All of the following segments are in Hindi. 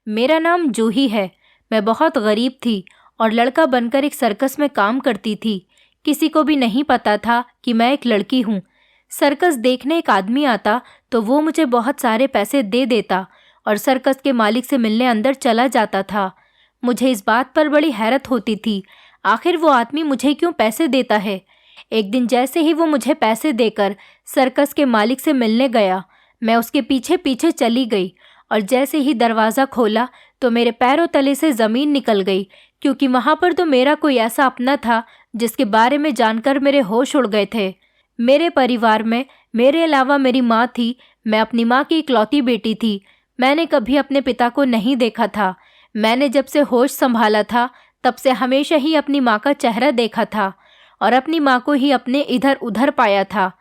मेरा नाम जूही है। मैं बहुत गरीब थी और लड़का बनकर एक सर्कस में काम करती थी। किसी को भी नहीं पता था कि मैं एक लड़की हूँ। सर्कस देखने एक आदमी आता तो वो मुझे बहुत सारे पैसे दे देता और सर्कस के मालिक से मिलने अंदर चला जाता था। मुझे इस बात पर बड़ी हैरत होती थी, आखिर वो आदमी मुझे क्यों पैसे देता है। एक दिन जैसे ही वो मुझे पैसे देकर सर्कस के मालिक से मिलने गया, मैं उसके पीछे पीछे चली गई और जैसे ही दरवाज़ा खोला तो मेरे पैरों तले से ज़मीन निकल गई, क्योंकि वहाँ पर तो मेरा कोई ऐसा अपना था जिसके बारे में जानकर मेरे होश उड़ गए थे। मेरे परिवार में मेरे अलावा मेरी माँ थी। मैं अपनी माँ की इकलौती बेटी थी। मैंने कभी अपने पिता को नहीं देखा था। मैंने जब से होश संभाला था तब से हमेशा ही अपनी माँ का चेहरा देखा था और अपनी माँ को ही अपने इधर उधर पाया था।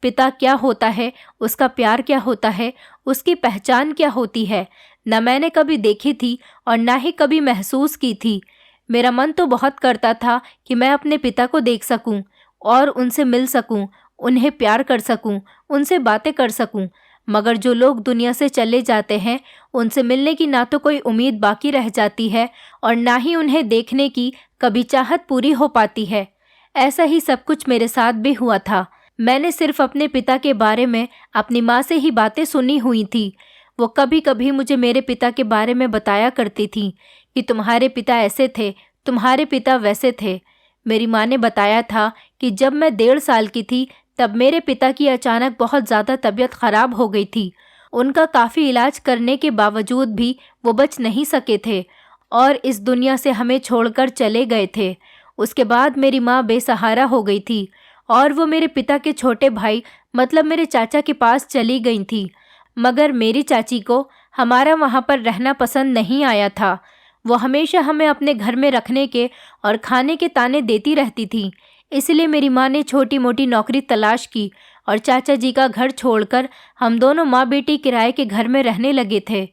पिता क्या होता है, उसका प्यार क्या होता है, उसकी पहचान क्या होती है, न मैंने कभी देखी थी और ना ही कभी महसूस की थी। मेरा मन तो बहुत करता था कि मैं अपने पिता को देख सकूं और उनसे मिल सकूं, उन्हें प्यार कर सकूं, उनसे बातें कर सकूं। मगर जो लोग दुनिया से चले जाते हैं उनसे मिलने की ना तो कोई उम्मीद बाकी रह जाती है और ना ही उन्हें देखने की कभी चाहत पूरी हो पाती है। ऐसा ही सब कुछ मेरे साथ भी हुआ था। मैंने सिर्फ अपने पिता के बारे में अपनी माँ से ही बातें सुनी हुई थी। वो कभी कभी मुझे मेरे पिता के बारे में बताया करती थी कि तुम्हारे पिता ऐसे थे, तुम्हारे पिता वैसे थे। मेरी माँ ने बताया था कि जब मैं 1.5 साल की थी तब मेरे पिता की अचानक बहुत ज़्यादा तबीयत ख़राब हो गई थी। उनका काफ़ी इलाज करने के बावजूद भी वो बच नहीं सके थे और इस दुनिया से हमें छोड़कर चले गए थे। उसके बाद मेरी माँ बेसहारा हो गई थी और वो मेरे पिता के छोटे भाई मतलब मेरे चाचा के पास चली गई थी। मगर मेरी चाची को हमारा वहाँ पर रहना पसंद नहीं आया था। वो हमेशा हमें अपने घर में रखने के और खाने के ताने देती रहती थी। इसलिए मेरी माँ ने छोटी मोटी नौकरी तलाश की और चाचा जी का घर छोड़कर हम दोनों माँ बेटी किराए के घर में रहने लगे थे।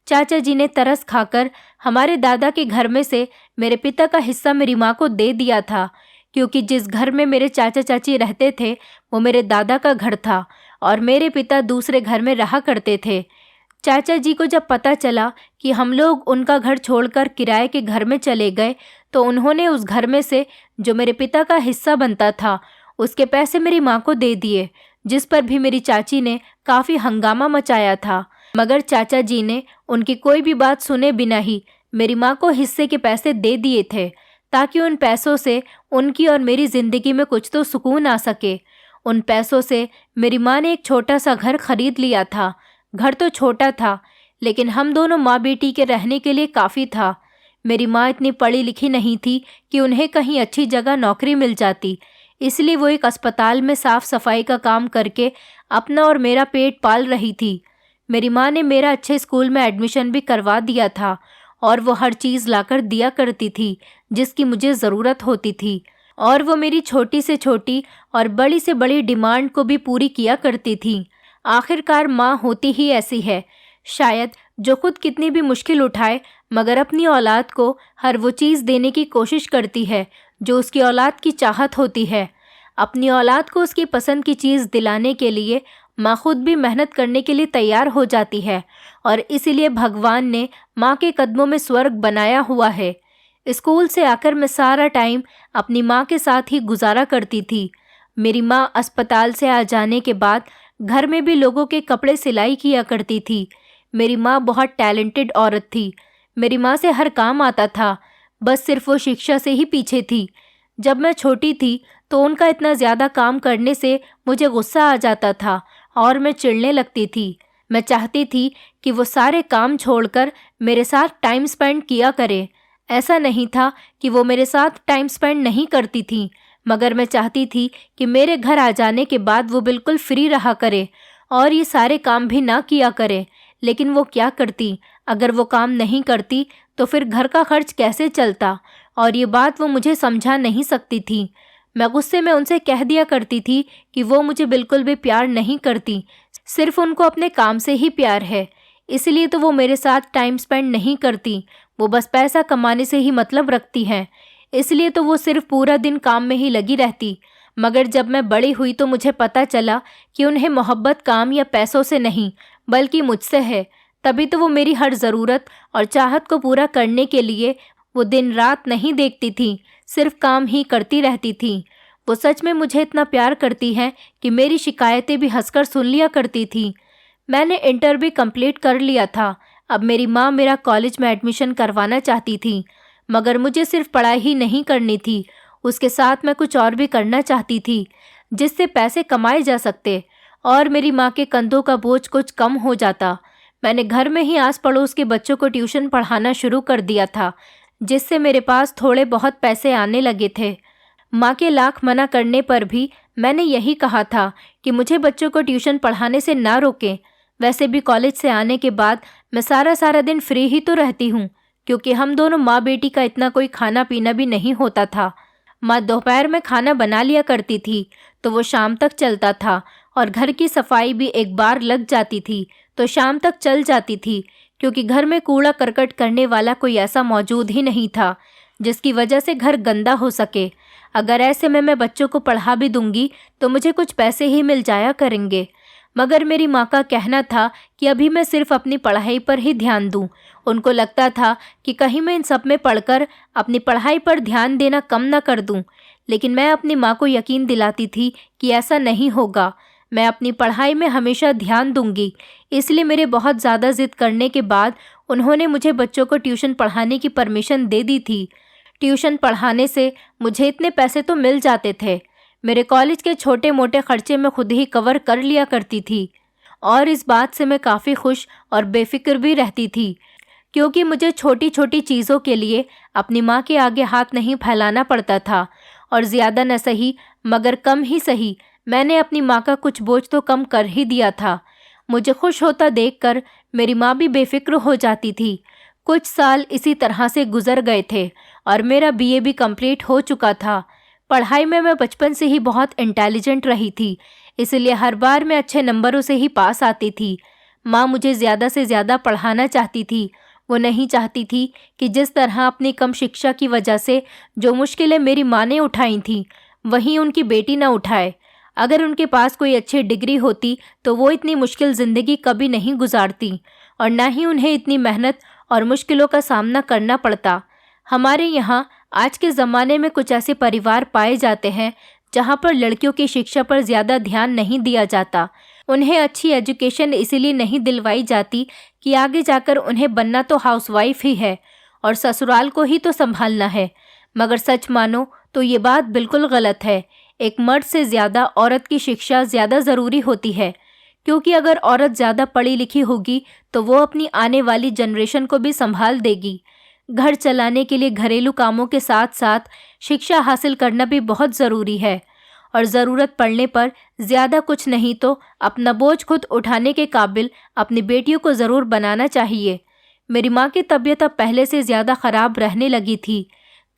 चाचा जी ने तरस खाकर हमारे दादा के घर में से मेरे पिता का हिस्सा मेरी माँ को दे दिया था, क्योंकि जिस घर में मेरे चाचा चाची रहते थे वो मेरे दादा का घर था और मेरे पिता दूसरे घर में रहा करते थे। चाचा जी को जब पता चला कि हम लोग उनका घर छोड़कर किराए के घर में चले गए तो उन्होंने उस घर में से जो मेरे पिता का हिस्सा बनता था उसके पैसे मेरी माँ को दे दिए, जिस पर भी मेरी चाची ने काफ़ी हंगामा मचाया था। मगर चाचा जी ने उनकी कोई भी बात सुने बिना ही मेरी माँ को हिस्से के पैसे दे दिए थे, ताकि उन पैसों से उनकी और मेरी ज़िंदगी में कुछ तो सुकून आ सके। उन पैसों से मेरी माँ ने एक छोटा सा घर खरीद लिया था। घर तो छोटा था लेकिन हम दोनों माँ बेटी के रहने के लिए काफ़ी था। मेरी माँ इतनी पढ़ी लिखी नहीं थी कि उन्हें कहीं अच्छी जगह नौकरी मिल जाती, इसलिए वो एक अस्पताल में साफ़ सफाई का काम करके अपना और मेरा पेट पाल रही थी। मेरी माँ ने मेरा अच्छे स्कूल में एडमिशन भी करवा दिया था और वो हर चीज़ लाकर दिया करती थी जिसकी मुझे ज़रूरत होती थी, और वो मेरी छोटी से छोटी और बड़ी से बड़ी डिमांड को भी पूरी किया करती थी। आखिरकार माँ होती ही ऐसी है, शायद जो खुद कितनी भी मुश्किल उठाए मगर अपनी औलाद को हर वो चीज़ देने की कोशिश करती है जो उसकी औलाद की चाहत होती है। अपनी औलाद को उसकी पसंद की चीज़ दिलाने के लिए माँ खुद भी मेहनत करने के लिए तैयार हो जाती है और इसीलिए भगवान ने माँ के कदमों में स्वर्ग बनाया हुआ है। स्कूल से आकर मैं सारा टाइम अपनी माँ के साथ ही गुजारा करती थी। मेरी माँ अस्पताल से आ जाने के बाद घर में भी लोगों के कपड़े सिलाई किया करती थी। मेरी माँ बहुत टैलेंटेड औरत थी। मेरी माँ से हर काम आता था, बस सिर्फ वो शिक्षा से ही पीछे थी। जब मैं छोटी थी तो उनका इतना ज़्यादा काम करने से मुझे गुस्सा आ जाता था और मैं चिढ़ने लगती थी। मैं चाहती थी कि वो सारे काम छोड़कर मेरे साथ टाइम स्पेंड किया करे। ऐसा नहीं था कि वो मेरे साथ टाइम स्पेंड नहीं करती थी, मगर मैं चाहती थी कि मेरे घर आ जाने के बाद वो बिल्कुल फ्री रहा करे और ये सारे काम भी ना किया करे। लेकिन वो क्या करती? अगर वो काम नहीं करती तो फिर घर का खर्च कैसे चलता? और ये बात वो मुझे समझा नहीं सकती थी। मैं गुस्से में उनसे कह दिया करती थी कि वो मुझे बिल्कुल भी प्यार नहीं करती, सिर्फ उनको अपने काम से ही प्यार है, इसलिए तो वो मेरे साथ टाइम स्पेंड नहीं करती। वो बस पैसा कमाने से ही मतलब रखती हैं, इसलिए तो वो सिर्फ पूरा दिन काम में ही लगी रहती। मगर जब मैं बड़ी हुई तो मुझे पता चला कि उन्हें मोहब्बत काम या पैसों से नहीं बल्कि मुझसे है। तभी तो वो मेरी हर ज़रूरत और चाहत को पूरा करने के लिए वो दिन रात नहीं देखती थी, सिर्फ काम ही करती रहती थी। वो सच में मुझे इतना प्यार करती हैं कि मेरी शिकायतें भी हंसकर सुन लिया करती थी। मैंने इंटर भी कंप्लीट कर लिया था। अब मेरी माँ मेरा कॉलेज में एडमिशन करवाना चाहती थी, मगर मुझे सिर्फ पढ़ाई ही नहीं करनी थी, उसके साथ मैं कुछ और भी करना चाहती थी जिससे पैसे कमाए जा सकते और मेरी माँ के कंधों का बोझ कुछ कम हो जाता। मैंने घर में ही आस पड़ोस के बच्चों को ट्यूशन पढ़ाना शुरू कर दिया था, जिससे मेरे पास थोड़े बहुत पैसे आने लगे थे। माँ के लाख मना करने पर भी मैंने यही कहा था कि मुझे बच्चों को ट्यूशन पढ़ाने से ना रोकें। वैसे भी कॉलेज से आने के बाद मैं सारा दिन फ्री ही तो रहती हूँ, क्योंकि हम दोनों माँ बेटी का इतना कोई खाना पीना भी नहीं होता था। माँ दोपहर में खाना बना लिया करती थी तो वो शाम तक चलता था, और घर की सफाई भी एक बार लग जाती थी तो शाम तक चल जाती थी, क्योंकि घर में कूड़ा करकट करने वाला कोई ऐसा मौजूद ही नहीं था जिसकी वजह से घर गंदा हो सके। अगर ऐसे में मैं बच्चों को पढ़ा भी दूंगी तो मुझे कुछ पैसे ही मिल जाया करेंगे। मगर मेरी माँ का कहना था कि अभी मैं सिर्फ अपनी पढ़ाई पर ही ध्यान दूं। उनको लगता था कि कहीं मैं इन सब में पढ़कर अपनी पढ़ाई पर ध्यान देना कम ना कर दूं, लेकिन मैं अपनी माँ को यकीन दिलाती थी कि ऐसा नहीं होगा। मैं अपनी पढ़ाई में हमेशा ध्यान दूंगी। इसलिए मेरे बहुत ज़्यादा जिद करने के बाद उन्होंने मुझे बच्चों को ट्यूशन पढ़ाने की परमिशन दे दी थी। ट्यूशन पढ़ाने से मुझे इतने पैसे तो मिल जाते थे, मेरे कॉलेज के छोटे मोटे खर्चे मैं खुद ही कवर कर लिया करती थी, और इस बात से मैं काफ़ी खुश और बेफिक्र भी रहती थी, क्योंकि मुझे छोटी छोटी चीज़ों के लिए अपनी माँ के आगे हाथ नहीं फैलाना पड़ता था। और ज़्यादा न सही मगर कम ही सही, मैंने अपनी माँ का कुछ बोझ तो कम कर ही दिया था। मुझे खुश होता देखकर मेरी माँ भी बेफिक्र हो जाती थी। कुछ साल इसी तरह से गुजर गए थे और मेरा बीए भी कंप्लीट हो चुका था। पढ़ाई में मैं बचपन से ही बहुत इंटेलिजेंट रही थी, इसलिए हर बार मैं अच्छे नंबरों से ही पास आती थी। माँ मुझे ज़्यादा से ज़्यादा पढ़ाना चाहती थी। वो नहीं चाहती थी कि जिस तरह अपनी कम शिक्षा की वजह से जो मुश्किलें मेरी माँ ने उठाई थीं, वहीं उनकी बेटी ना उठाए। अगर उनके पास कोई अच्छी डिग्री होती तो वो इतनी मुश्किल ज़िंदगी कभी नहीं गुजारती, और ना ही उन्हें इतनी मेहनत और मुश्किलों का सामना करना पड़ता। हमारे यहाँ आज के ज़माने में कुछ ऐसे परिवार पाए जाते हैं जहाँ पर लड़कियों की शिक्षा पर ज़्यादा ध्यान नहीं दिया जाता। उन्हें अच्छी एजुकेशन इसीलिए नहीं दिलवाई जाती कि आगे जाकर उन्हें बनना तो हाउसवाइफ ही है और ससुराल को ही तो संभालना है। मगर सच मानो तो ये बात बिल्कुल गलत है। एक मर्द से ज़्यादा औरत की शिक्षा ज़्यादा ज़रूरी होती है, क्योंकि अगर औरत ज़्यादा पढ़ी लिखी होगी तो वो अपनी आने वाली जनरेशन को भी संभाल देगी। घर चलाने के लिए घरेलू कामों के साथ साथ शिक्षा हासिल करना भी बहुत ज़रूरी है, और ज़रूरत पड़ने पर ज़्यादा कुछ नहीं तो अपना बोझ खुद उठाने के काबिल अपनी बेटियों को ज़रूर बनाना चाहिए। मेरी माँ की तबीयत अब पहले से ज़्यादा ख़राब रहने लगी थी।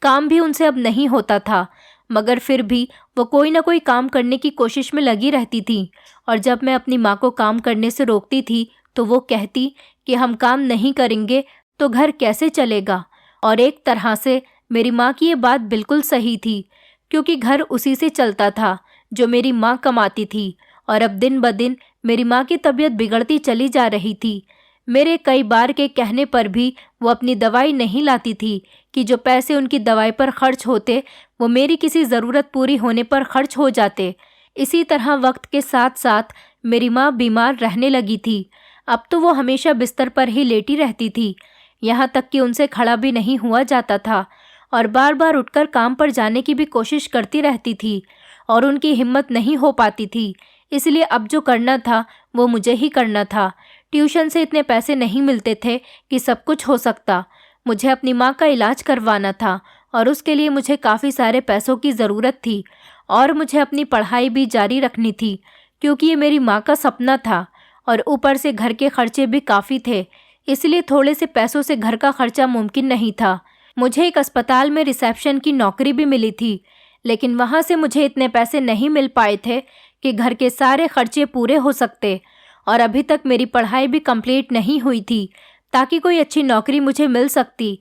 काम भी उनसे अब नहीं होता था, मगर फिर भी वो कोई ना कोई काम करने की कोशिश में लगी रहती थी। और जब मैं अपनी माँ को काम करने से रोकती थी तो वो कहती कि हम काम नहीं करेंगे तो घर कैसे चलेगा। और एक तरह से मेरी माँ की ये बात बिल्कुल सही थी, क्योंकि घर उसी से चलता था जो मेरी माँ कमाती थी। और अब दिन ब दिन मेरी माँ की तबीयत बिगड़ती चली जा रही थी। मेरे कई बार के कहने पर भी वो अपनी दवाई नहीं लाती थी कि जो पैसे उनकी दवाई पर खर्च होते वो मेरी किसी ज़रूरत पूरी होने पर खर्च हो जाते। इसी तरह वक्त के साथ साथ मेरी माँ बीमार रहने लगी थी। अब तो वो हमेशा बिस्तर पर ही लेटी रहती थी, यहाँ तक कि उनसे खड़ा भी नहीं हुआ जाता था, और बार बार उठकर काम पर जाने की भी कोशिश करती रहती थी, और उनकी हिम्मत नहीं हो पाती थी। इसलिए अब जो करना था वो मुझे ही करना था। ट्यूशन से इतने पैसे नहीं मिलते थे कि सब कुछ हो सकता। मुझे अपनी माँ का इलाज करवाना था और उसके लिए मुझे काफ़ी सारे पैसों की ज़रूरत थी, और मुझे अपनी पढ़ाई भी जारी रखनी थी, क्योंकि ये मेरी माँ का सपना था। और ऊपर से घर के खर्चे भी काफ़ी थे, इसलिए थोड़े से पैसों से घर का खर्चा मुमकिन नहीं था। मुझे एक अस्पताल में रिसेप्शन की नौकरी भी मिली थी, लेकिन वहाँ से मुझे इतने पैसे नहीं मिल पाए थे कि घर के सारे खर्चे पूरे हो सकते। और अभी तक मेरी पढ़ाई भी कंप्लीट नहीं हुई थी ताकि कोई अच्छी नौकरी मुझे मिल सकती।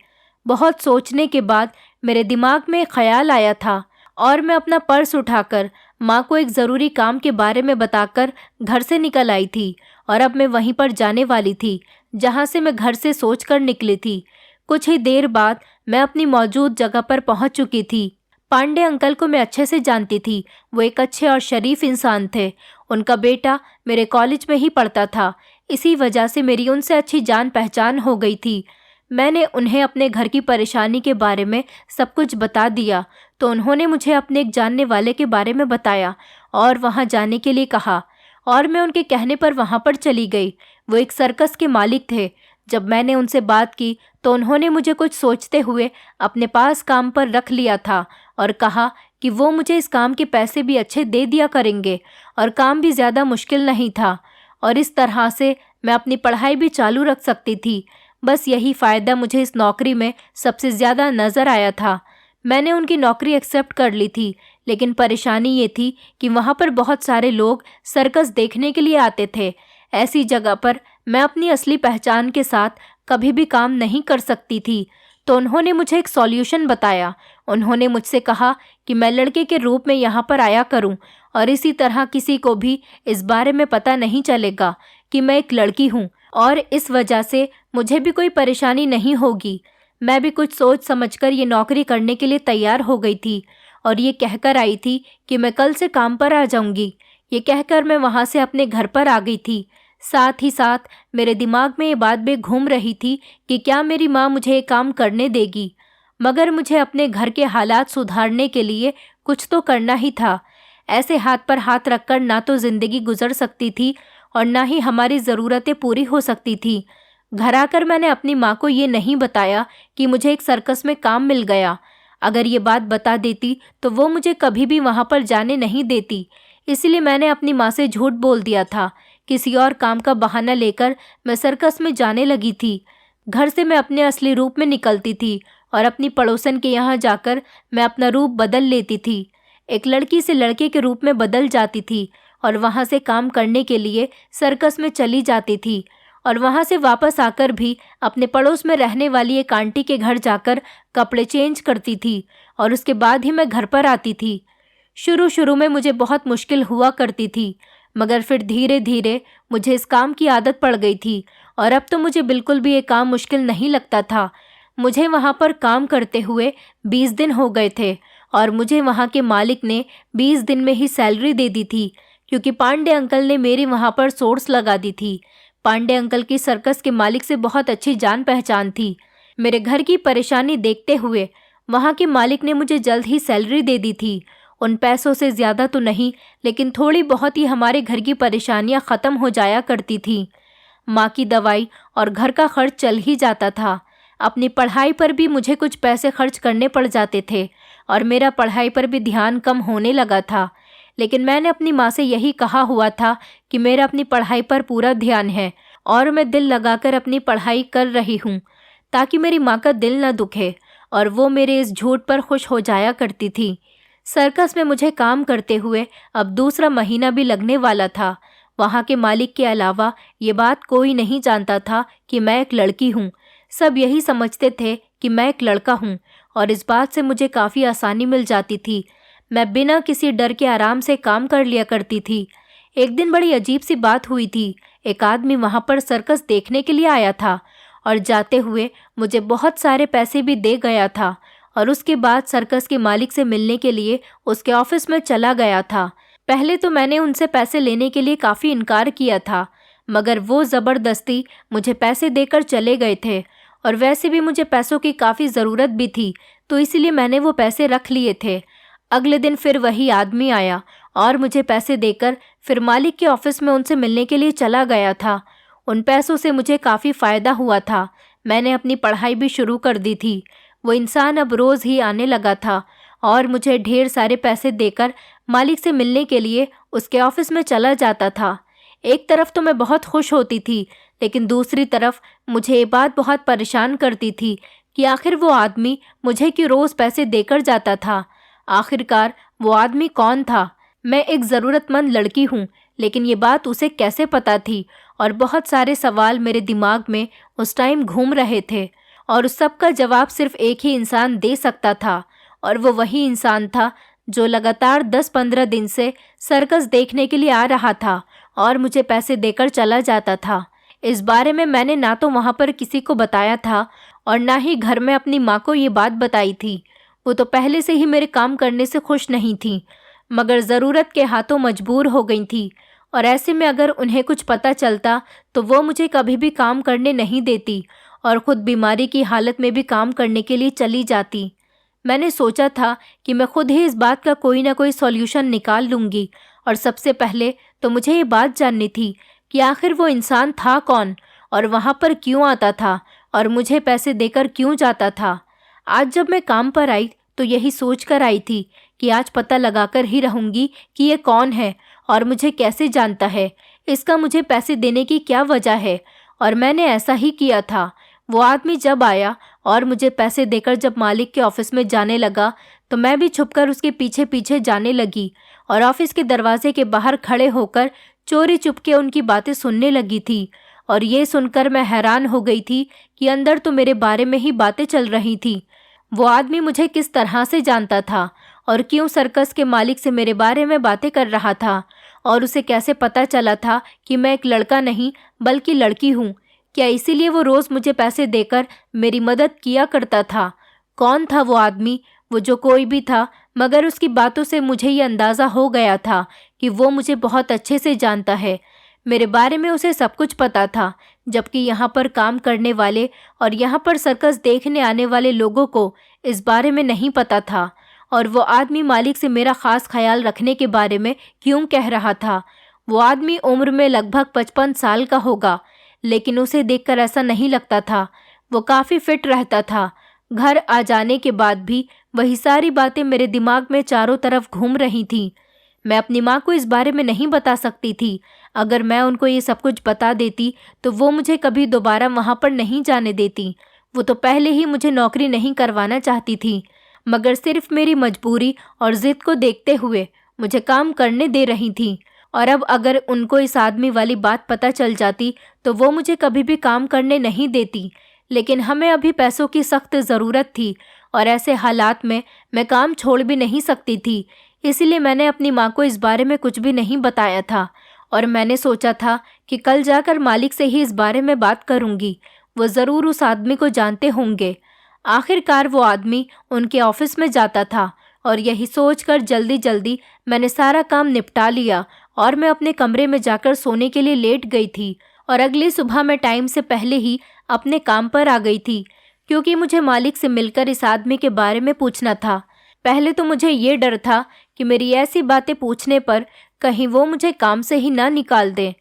बहुत सोचने के बाद मेरे दिमाग में एक ख्याल आया था, और मैं अपना पर्स उठाकर माँ को एक ज़रूरी काम के बारे में बताकर घर से निकल आई थी। और अब मैं वहीं पर जाने वाली थी जहाँ से मैं घर से सोचकर निकली थी। कुछ ही देर बाद मैं अपनी मौजूद जगह पर पहुँच चुकी थी। पांडे अंकल को मैं अच्छे से जानती थी। वो एक अच्छे और शरीफ इंसान थे। उनका बेटा मेरे कॉलेज में ही पढ़ता था। इसी वजह से मेरी उनसे अच्छी जान पहचान हो गई थी। मैंने उन्हें अपने घर की परेशानी के बारे में सब कुछ बता दिया तो उन्होंने मुझे अपने एक जानने वाले के बारे में बताया और वहां जाने के लिए कहा, और मैं उनके कहने पर वहां पर चली गई। वो एक सर्कस के मालिक थे। जब मैंने उनसे बात की तो उन्होंने मुझे कुछ सोचते हुए अपने पास काम पर रख लिया था और कहा कि वो मुझे इस काम के पैसे भी अच्छे दे दिया करेंगे और काम भी ज़्यादा मुश्किल नहीं था और इस तरह से मैं अपनी पढ़ाई भी चालू रख सकती थी। बस यही फ़ायदा मुझे इस नौकरी में सबसे ज़्यादा नज़र आया था। मैंने उनकी नौकरी एक्सेप्ट कर ली थी, लेकिन परेशानी ये थी कि वहाँ पर बहुत सारे लोग सर्कस देखने के लिए आते थे। ऐसी जगह पर मैं अपनी असली पहचान के साथ कभी भी काम नहीं कर सकती थी। तो उन्होंने मुझे एक सॉल्यूशन बताया। उन्होंने मुझसे कहा कि मैं लड़के के रूप में यहाँ पर आया करूँ और इसी तरह किसी को भी इस बारे में पता नहीं चलेगा कि मैं एक लड़की हूँ और इस वजह से मुझे भी कोई परेशानी नहीं होगी। मैं भी कुछ सोच समझकर ये नौकरी करने के लिए तैयार हो गई थी और ये कहकर आई थी कि मैं कल से काम पर आ जाऊंगी। ये कहकर मैं वहाँ से अपने घर पर आ गई थी। साथ ही साथ मेरे दिमाग में ये बात भी घूम रही थी कि क्या मेरी माँ मुझे ये काम करने देगी। मगर मुझे अपने घर के हालात सुधारने के लिए कुछ तो करना ही था। ऐसे हाथ पर हाथ रखकर ना तो ज़िंदगी गुजर सकती थी और ना ही हमारी ज़रूरतें पूरी हो सकती थी। घर आकर मैंने अपनी माँ को ये नहीं बताया कि मुझे एक सर्कस में काम मिल गया। अगर ये बात बता देती तो वो मुझे कभी भी वहाँ पर जाने नहीं देती। इसलिए मैंने अपनी माँ से झूठ बोल दिया था। किसी और काम का बहाना लेकर मैं सर्कस में जाने लगी थी। घर से मैं अपने असली रूप में निकलती थी और अपनी पड़ोसन के यहाँ जाकर मैं अपना रूप बदल लेती थी। एक लड़की से लड़के के रूप में बदल जाती थी और वहाँ से काम करने के लिए सर्कस में चली जाती थी और वहाँ से वापस आकर भी अपने पड़ोस में रहने वाली एक आंटी के घर जाकर कपड़े चेंज करती थी और उसके बाद ही मैं घर पर आती थी। शुरू शुरू में मुझे बहुत मुश्किल हुआ करती थी, मगर फिर धीरे धीरे मुझे इस काम की आदत पड़ गई थी और अब तो मुझे बिल्कुल भी ये काम मुश्किल नहीं लगता था। मुझे वहाँ पर काम करते हुए 20 दिन हो गए थे और मुझे वहाँ के मालिक ने 20 दिन में ही सैलरी दे दी थी, क्योंकि पांडे अंकल ने मेरी वहाँ पर सोर्स लगा दी थी। पांडे अंकल की सर्कस के मालिक से बहुत अच्छी जान पहचान थी। मेरे घर की परेशानी देखते हुए वहाँ के मालिक ने मुझे जल्द ही सैलरी दे दी थी। उन पैसों से ज़्यादा तो नहीं, लेकिन थोड़ी बहुत ही हमारे घर की परेशानियाँ ख़त्म हो जाया करती थी। माँ की दवाई और घर का खर्च चल ही जाता था। अपनी पढ़ाई पर भी मुझे कुछ पैसे खर्च करने पड़ जाते थे और मेरा पढ़ाई पर भी ध्यान कम होने लगा था। लेकिन मैंने अपनी माँ से यही कहा हुआ था कि मेरा अपनी पढ़ाई पर पूरा ध्यान है और मैं दिल लगाकर अपनी पढ़ाई कर रही हूँ, ताकि मेरी माँ का दिल न दुखे, और वो मेरे इस झूठ पर खुश हो जाया करती थी। सर्कस में मुझे काम करते हुए अब दूसरा महीना भी लगने वाला था। वहाँ के मालिक के अलावा ये बात कोई नहीं जानता था कि मैं एक लड़की हूँ। सब यही समझते थे कि मैं एक लड़का हूँ और इस बात से मुझे काफ़ी आसानी मिल जाती थी। मैं बिना किसी डर के आराम से काम कर लिया करती थी। एक दिन बड़ी अजीब सी बात हुई थी। एक आदमी वहाँ पर सर्कस देखने के लिए आया था और जाते हुए मुझे बहुत सारे पैसे भी दे गया था और उसके बाद सर्कस के मालिक से मिलने के लिए उसके ऑफिस में चला गया था। पहले तो मैंने उनसे पैसे लेने के लिए काफ़ी इनकार किया था, मगर वो ज़बरदस्ती मुझे पैसे देकर चले गए थे और वैसे भी मुझे पैसों की काफ़ी ज़रूरत भी थी, तो इसलिए मैंने वो पैसे रख लिए थे। अगले दिन फिर वही आदमी आया और मुझे पैसे देकर फिर मालिक के ऑफिस में उनसे मिलने के लिए चला गया था। उन पैसों से मुझे काफ़ी फ़ायदा हुआ था। मैंने अपनी पढ़ाई भी शुरू कर दी थी। वो इंसान अब रोज़ ही आने लगा था और मुझे ढेर सारे पैसे देकर मालिक से मिलने के लिए उसके ऑफिस में चला जाता था। एक तरफ तो मैं बहुत खुश होती थी, लेकिन दूसरी तरफ मुझे ये बात बहुत परेशान करती थी कि आखिर वो आदमी मुझे क्यों रोज़ पैसे देकर जाता था। आखिरकार वो आदमी कौन था? मैं एक ज़रूरतमंद लड़की हूँ, लेकिन ये बात उसे कैसे पता थी? और बहुत सारे सवाल मेरे दिमाग में उस टाइम घूम रहे थे और उस सब का जवाब सिर्फ एक ही इंसान दे सकता था, और वो वही इंसान था जो लगातार 10-15 दिन से सर्कस देखने के लिए आ रहा था और मुझे पैसे देकर चला जाता था। इस बारे में मैंने ना तो वहाँ पर किसी को बताया था और ना ही घर में अपनी माँ को ये बात बताई थी। वो तो पहले से ही मेरे काम करने से खुश नहीं थी, मगर ज़रूरत के हाथों मजबूर हो गई थी। और ऐसे में अगर उन्हें कुछ पता चलता तो वो मुझे कभी भी काम करने नहीं देती और ख़ुद बीमारी की हालत में भी काम करने के लिए चली जाती। मैंने सोचा था कि मैं खुद ही इस बात का कोई ना कोई सॉल्यूशन निकाल लूँगी, और सबसे पहले तो मुझे ये बात जाननी थी कि आखिर वो इंसान था कौन और वहाँ पर क्यों आता था और मुझे पैसे देकर क्यों जाता था। आज जब मैं काम पर आई तो यही सोच कर आई थी कि आज पता लगाकर ही रहूँगी कि ये कौन है और मुझे कैसे जानता है, इसका मुझे पैसे देने की क्या वजह है। और मैंने ऐसा ही किया था। वो आदमी जब आया और मुझे पैसे देकर जब मालिक के ऑफिस में जाने लगा तो मैं भी छुपकर उसके पीछे पीछे जाने लगी और ऑफिस के दरवाजे के बाहर खड़े होकर चोरी चुपके उनकी बातें सुनने लगी थी। और ये सुनकर मैं हैरान हो गई थी कि अंदर तो मेरे बारे में ही बातें चल रही थी। वो आदमी मुझे किस तरह से जानता था और क्यों सर्कस के मालिक से मेरे बारे में बातें कर रहा था, और उसे कैसे पता चला था कि मैं एक लड़का नहीं बल्कि लड़की हूँ। क्या इसीलिए वो रोज़ मुझे पैसे देकर मेरी मदद किया करता था? कौन था वो आदमी? वो जो कोई भी था, मगर उसकी बातों से मुझे ये अंदाज़ा हो गया था कि वो मुझे बहुत अच्छे से जानता है। मेरे बारे में उसे सब कुछ पता था, जबकि यहाँ पर काम करने वाले और यहाँ पर सर्कस देखने आने वाले लोगों को इस बारे में नहीं पता था। और वो आदमी मालिक से मेरा ख़ास ख्याल रखने के बारे में क्यों कह रहा था? वो आदमी उम्र में लगभग 55 साल का होगा, लेकिन उसे देखकर ऐसा नहीं लगता था। वो काफ़ी फिट रहता था। घर आ जाने के बाद भी वही सारी बातें मेरे दिमाग में चारों तरफ घूम रही थीं। मैं अपनी माँ को इस बारे में नहीं बता सकती थी। अगर मैं उनको ये सब कुछ बता देती तो वो मुझे कभी दोबारा वहाँ पर नहीं जाने देती। वो तो पहले ही मुझे नौकरी नहीं करवाना चाहती थी, मगर सिर्फ मेरी मजबूरी और ज़िद को देखते हुए मुझे काम करने दे रही थी। और अब अगर उनको इस आदमी वाली बात पता चल जाती तो वो मुझे कभी भी काम करने नहीं देती। लेकिन हमें अभी पैसों की सख्त ज़रूरत थी और ऐसे हालात में मैं काम छोड़ भी नहीं सकती थी। इसलिए मैंने अपनी माँ को इस बारे में कुछ भी नहीं बताया था और मैंने सोचा था कि कल जाकर मालिक से ही इस बारे में बात करूँगी। वो ज़रूर उस आदमी को जानते होंगे। आखिरकार वो आदमी उनके ऑफिस में जाता था और यही सोचकर जल्दी जल्दी मैंने सारा काम निपटा लिया और मैं अपने कमरे में जाकर सोने के लिए लेट गई थी। और अगली सुबह मैं टाइम से पहले ही अपने काम पर आ गई थी, क्योंकि मुझे मालिक से मिलकर इस आदमी के बारे में पूछना था। पहले तो मुझे ये डर था कि मेरी ऐसी बातें पूछने पर कहीं वो मुझे काम से ही ना निकाल दें।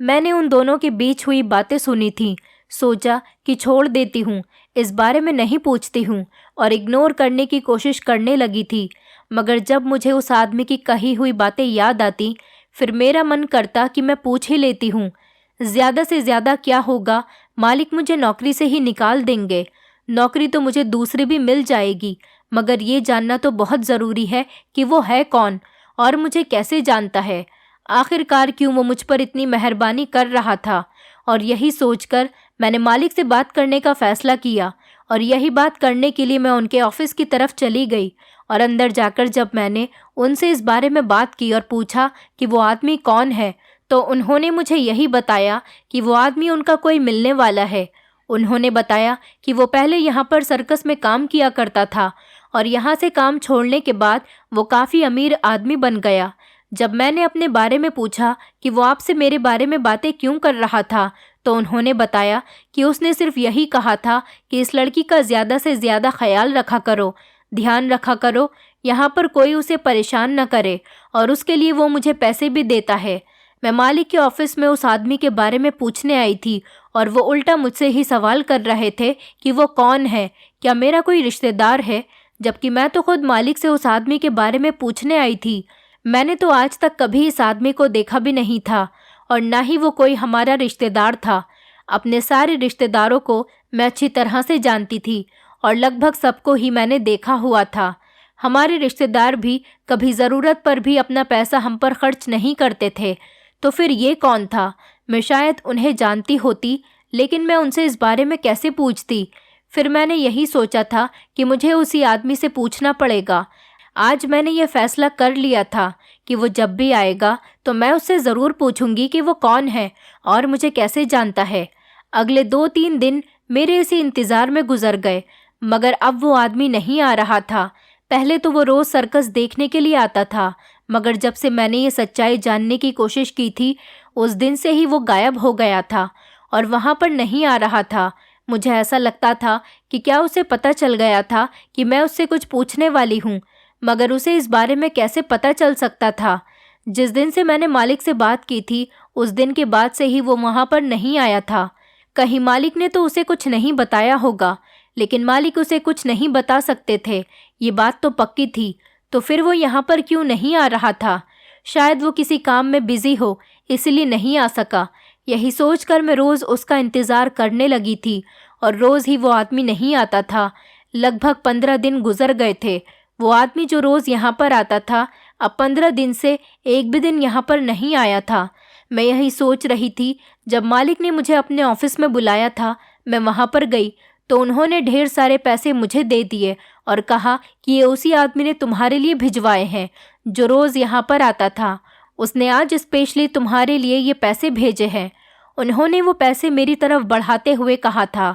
मैंने उन दोनों के बीच हुई बातें सुनी थी। सोचा कि छोड़ देती हूँ, इस बारे में नहीं पूछती हूँ, और इग्नोर करने की कोशिश करने लगी थी। मगर जब मुझे उस आदमी की कही हुई बातें याद आती फिर मेरा मन करता कि मैं पूछ ही लेती हूँ। ज़्यादा से ज़्यादा क्या होगा, मालिक मुझे नौकरी से ही निकाल देंगे। नौकरी तो मुझे दूसरी भी मिल जाएगी, मगर ये जानना तो बहुत ज़रूरी है कि वो है कौन और मुझे कैसे जानता है। आखिरकार क्यों वो मुझ पर इतनी मेहरबानी कर रहा था। और यही सोचकर मैंने मालिक से बात करने का फ़ैसला किया और यही बात करने के लिए मैं उनके ऑफिस की तरफ चली गई। और अंदर जाकर जब मैंने उनसे इस बारे में बात की और पूछा कि वो आदमी कौन है, तो उन्होंने मुझे यही बताया कि वो आदमी उनका कोई मिलने वाला है। उन्होंने बताया कि वो पहले यहाँ पर सर्कस में काम किया करता था और यहाँ से काम छोड़ने के बाद वो काफ़ी अमीर आदमी बन गया। जब मैंने अपने बारे में पूछा कि वो आपसे मेरे बारे में बातें क्यों कर रहा था, तो उन्होंने बताया कि उसने सिर्फ यही कहा था कि इस लड़की का ज़्यादा से ज़्यादा ख्याल रखा करो, ध्यान रखा करो, यहाँ पर कोई उसे परेशान न करे, और उसके लिए वो मुझे पैसे भी देता है। मैं मालिक के ऑफिस में उस आदमी के बारे में पूछने आई थी और वो उल्टा मुझसे ही सवाल कर रहे थे कि वो कौन है, क्या मेरा कोई रिश्तेदार है, जबकि मैं तो खुद मालिक से उस आदमी के बारे में पूछने आई थी। मैंने तो आज तक कभी इस आदमी को देखा भी नहीं था और ना ही वो कोई हमारा रिश्तेदार था। अपने सारे रिश्तेदारों को मैं अच्छी तरह से जानती थी और लगभग सबको ही मैंने देखा हुआ था। हमारे रिश्तेदार भी कभी ज़रूरत पर भी अपना पैसा हम पर खर्च नहीं करते थे। तो फिर ये कौन था? मैं शायद उन्हें जानती होती, लेकिन मैं उनसे इस बारे में कैसे पूछती? फिर मैंने यही सोचा था कि मुझे उसी आदमी से पूछना पड़ेगा। आज मैंने ये फैसला कर लिया था कि वो जब भी आएगा तो मैं उससे ज़रूर पूछूंगी कि वो कौन है और मुझे कैसे जानता है। अगले 2-3 दिन मेरे इसी इंतज़ार में गुजर गए, मगर अब वो आदमी नहीं आ रहा था। पहले तो वो रोज़ सर्कस देखने के लिए आता था, मगर जब से मैंने ये सच्चाई जानने की कोशिश की थी, उस दिन से ही वो गायब हो गया था और वहाँ पर नहीं आ रहा था। मुझे ऐसा लगता था कि क्या उसे पता चल गया था कि मैं उससे कुछ पूछने वाली हूँ, मगर उसे इस बारे में कैसे पता चल सकता था। जिस दिन से मैंने मालिक से बात की थी, उस दिन के बाद से ही वो वहाँ पर नहीं आया था। कहीं मालिक ने तो उसे कुछ नहीं बताया होगा, लेकिन मालिक उसे कुछ नहीं बता सकते थे, ये बात तो पक्की थी। तो फिर वो यहाँ पर क्यों नहीं आ रहा था? शायद वो किसी काम में बिजी हो, इसलिए नहीं आ सका। यही सोचकर मैं रोज़ उसका इंतज़ार करने लगी थी और रोज़ ही वो आदमी नहीं आता था। लगभग 15 दिन गुजर गए थे। वो आदमी जो रोज़ यहाँ पर आता था, अब 15 दिन से एक भी दिन यहाँ पर नहीं आया था। मैं यही सोच रही थी, जब मालिक ने मुझे अपने ऑफिस में बुलाया था, मैं वहाँ पर गई तो उन्होंने ढेर सारे पैसे मुझे दे दिए और कहा कि ये उसी आदमी ने तुम्हारे लिए भिजवाए हैं जो रोज़ यहाँ पर आता था। उसने आज स्पेशली तुम्हारे लिए ये पैसे भेजे हैं। उन्होंने वो पैसे मेरी तरफ बढ़ाते हुए कहा था।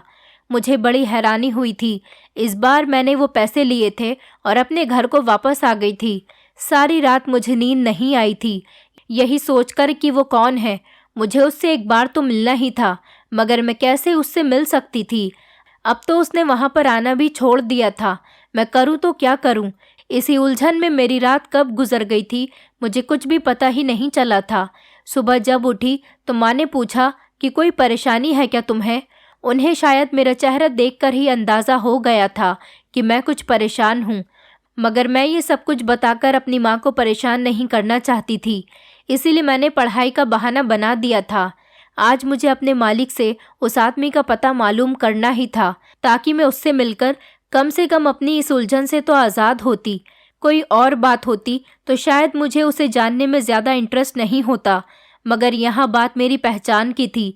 मुझे बड़ी हैरानी हुई थी। इस बार मैंने वो पैसे लिए थे और अपने घर को वापस आ गई थी। सारी रात मुझे नींद नहीं आई थी, यही सोचकर कि वो कौन है। मुझे उससे एक बार तो मिलना ही था, मगर मैं कैसे उससे मिल सकती थी? अब तो उसने वहाँ पर आना भी छोड़ दिया था। मैं करूँ तो क्या करूँ? इसी उलझन में मेरी रात कब गुजर गई थी, मुझे कुछ भी पता ही नहीं चला था। सुबह जब उठी तो माँ ने पूछा कि कोई परेशानी है क्या तुम्हें? उन्हें शायद मेरा चेहरा देखकर ही अंदाज़ा हो गया था कि मैं कुछ परेशान हूँ, मगर मैं ये सब कुछ बताकर अपनी माँ को परेशान नहीं करना चाहती थी। इसीलिए मैंने पढ़ाई का बहाना बना दिया था। आज मुझे अपने मालिक से उस आदमी का पता मालूम करना ही था, ताकि मैं उससे मिलकर कम से कम अपनी इस उलझन से तो आज़ाद होती। कोई और बात होती तो शायद मुझे उसे जानने में ज़्यादा इंटरेस्ट नहीं होता, मगर यहाँ बात मेरी पहचान की थी।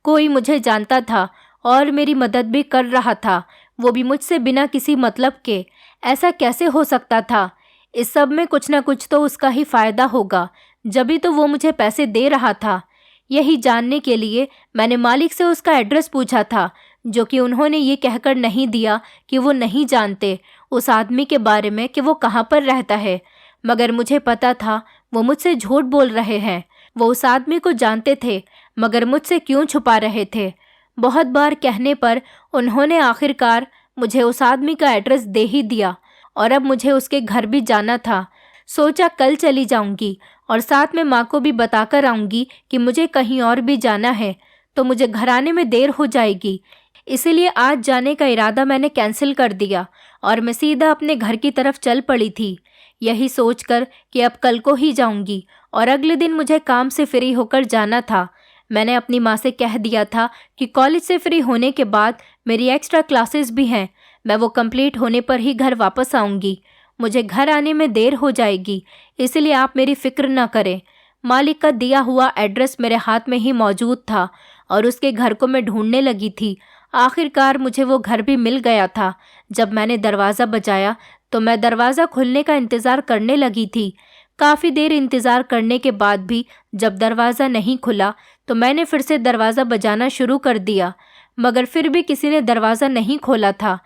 कोई मुझे जानता था और मेरी मदद भी कर रहा था, वो भी मुझसे बिना किसी मतलब के। ऐसा कैसे हो सकता था? इस सब में कुछ ना कुछ तो उसका ही फ़ायदा होगा, जभी तो वो मुझे पैसे दे रहा था। यही जानने के लिए मैंने मालिक से उसका एड्रेस पूछा था, जो कि उन्होंने ये कहकर नहीं दिया कि वो नहीं जानते उस आदमी के बारे में कि वो कहाँ पर रहता है। मगर मुझे पता था वो मुझसे झूठ बोल रहे हैं। वो उस आदमी को जानते थे, मगर मुझसे क्यों छुपा रहे थे? बहुत बार कहने पर उन्होंने आखिरकार मुझे उस आदमी का एड्रेस दे ही दिया और अब मुझे उसके घर भी जाना था। सोचा कल चली जाऊंगी और साथ में माँ को भी बताकर आऊंगी कि मुझे कहीं और भी जाना है, तो मुझे घर आने में देर हो जाएगी। इसीलिए आज जाने का इरादा मैंने कैंसिल कर दिया और मैं सीधा अपने घर की तरफ चल पड़ी थी, यही सोचकर कि अब कल को ही जाऊंगी और अगले दिन मुझे काम से फ्री होकर जाना था। मैंने अपनी माँ से कह दिया था कि कॉलेज से फ्री होने के बाद मेरी एक्स्ट्रा क्लासेस भी हैं, मैं वो कंप्लीट होने पर ही घर वापस आऊँगी। मुझे घर आने में देर हो जाएगी, इसलिए आप मेरी फ़िक्र न करें। मालिक का दिया हुआ एड्रेस मेरे हाथ में ही मौजूद था और उसके घर को मैं ढूंढने लगी थी। आखिरकार मुझे वो घर भी मिल गया था। जब मैंने दरवाज़ा बजाया तो मैं दरवाज़ा खुलने का इंतज़ार करने लगी थी। काफ़ी देर इंतज़ार करने के बाद भी जब दरवाज़ा नहीं खुला तो मैंने फिर से दरवाज़ा बजाना शुरू कर दिया, मगर फिर भी किसी ने दरवाज़ा नहीं खोला था।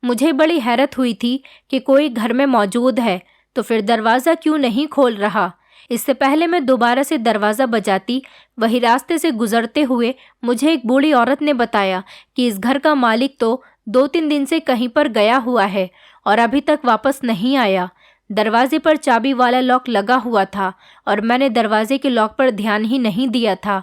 मुझे बड़ी हैरत हुई थी कि कोई घर में मौजूद है तो फिर दरवाज़ा क्यों नहीं खोल रहा। इससे पहले मैं दोबारा से दरवाज़ा बजाती, वही रास्ते से गुजरते हुए मुझे एक बूढ़ी औरत ने बताया कि इस घर का मालिक तो 2-3 दिन से कहीं पर गया हुआ है और अभी तक वापस नहीं आया। दरवाजे पर चाबी वाला लॉक लगा हुआ था और मैंने दरवाजे के लॉक पर ध्यान ही नहीं दिया था।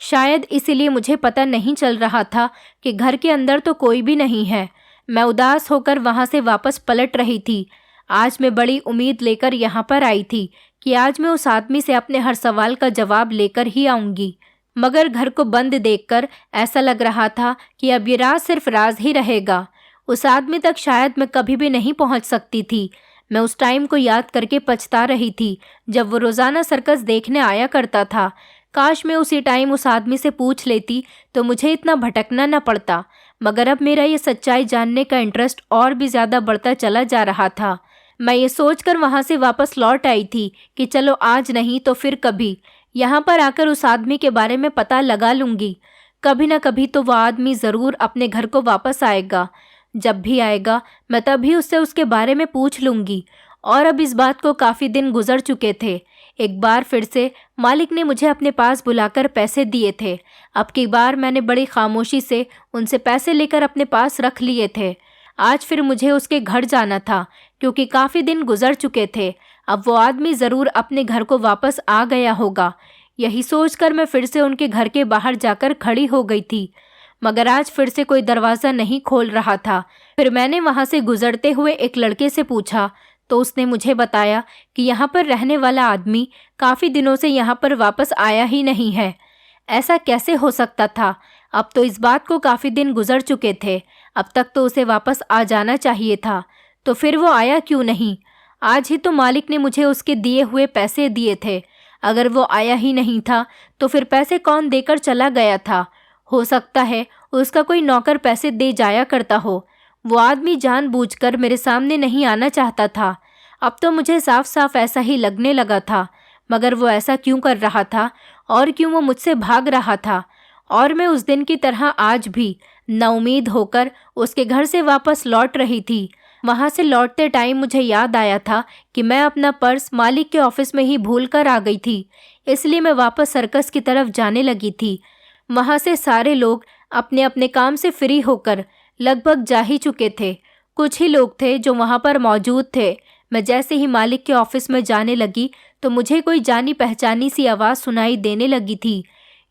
शायद इसीलिए मुझे पता नहीं चल रहा था कि घर के अंदर तो कोई भी नहीं है। मैं उदास होकर वहाँ से वापस पलट रही थी। आज मैं बड़ी उम्मीद लेकर यहाँ पर आई थी कि आज मैं उस आदमी से अपने हर सवाल का जवाब लेकर ही आऊँगी, मगर घर को बंद देखकर ऐसा लग रहा था कि अब ये राज सिर्फ राज ही रहेगा। उस आदमी तक शायद मैं कभी भी नहीं पहुँच सकती थी। मैं उस टाइम को याद करके पछता रही थी जब वो रोज़ाना सर्कस देखने आया करता था। काश मैं उसी टाइम उस आदमी से पूछ लेती तो मुझे इतना भटकना न पड़ता, मगर अब मेरा ये सच्चाई जानने का इंटरेस्ट और भी ज़्यादा बढ़ता चला जा रहा था। मैं ये सोचकर वहाँ से वापस लौट आई थी कि चलो आज नहीं तो फिर कभी यहाँ पर आकर उस आदमी के बारे में पता लगा लूँगी। कभी ना कभी तो वह आदमी ज़रूर अपने घर को वापस आएगा। जब भी आएगा मैं तभी उससे उसके बारे में पूछ लूँगी। और अब इस बात को काफ़ी दिन गुजर चुके थे। एक बार फिर से मालिक ने मुझे अपने पास बुलाकर पैसे दिए थे। अब की बार मैंने बड़ी खामोशी से उनसे पैसे लेकर अपने पास रख लिए थे। आज फिर मुझे उसके घर जाना था क्योंकि काफ़ी दिन गुजर चुके थे। अब वो आदमी ज़रूर अपने घर को वापस आ गया होगा। यही सोचकर मैं फिर से उनके घर के बाहर जाकर खड़ी हो गई थी, मगर आज फिर से कोई दरवाज़ा नहीं खोल रहा था। फिर मैंने वहाँ से गुजरते हुए एक लड़के से पूछा तो उसने मुझे बताया कि यहाँ पर रहने वाला आदमी काफ़ी दिनों से यहाँ पर वापस आया ही नहीं है। ऐसा कैसे हो सकता था? अब तो इस बात को काफ़ी दिन गुजर चुके थे। अब तक तो उसे वापस आ जाना चाहिए था, तो फिर वो आया क्यों नहीं? आज ही तो मालिक ने मुझे उसके दिए हुए पैसे दिए थे। अगर वो आया ही नहीं था तो फिर पैसे कौन देकर चला गया था? हो सकता है उसका कोई नौकर पैसे दे जाया करता हो। वो आदमी जानबूझकर मेरे सामने नहीं आना चाहता था। अब तो मुझे साफ साफ ऐसा ही लगने लगा था। मगर वो ऐसा क्यों कर रहा था और क्यों वो मुझसे भाग रहा था? और मैं उस दिन की तरह आज भी नाउमीद होकर उसके घर से वापस लौट रही थी। वहाँ से लौटते टाइम मुझे याद आया था कि मैं अपना पर्स मालिक के ऑफिस में ही भूल कर आ गई थी। इसलिए मैं वापस सर्कस की तरफ जाने लगी थी। वहाँ से सारे लोग अपने अपने काम से फ्री होकर लगभग जा ही चुके थे। कुछ ही लोग थे जो वहाँ पर मौजूद थे। मैं जैसे ही मालिक के ऑफिस में जाने लगी तो मुझे कोई जानी पहचानी सी आवाज़ सुनाई देने लगी थी।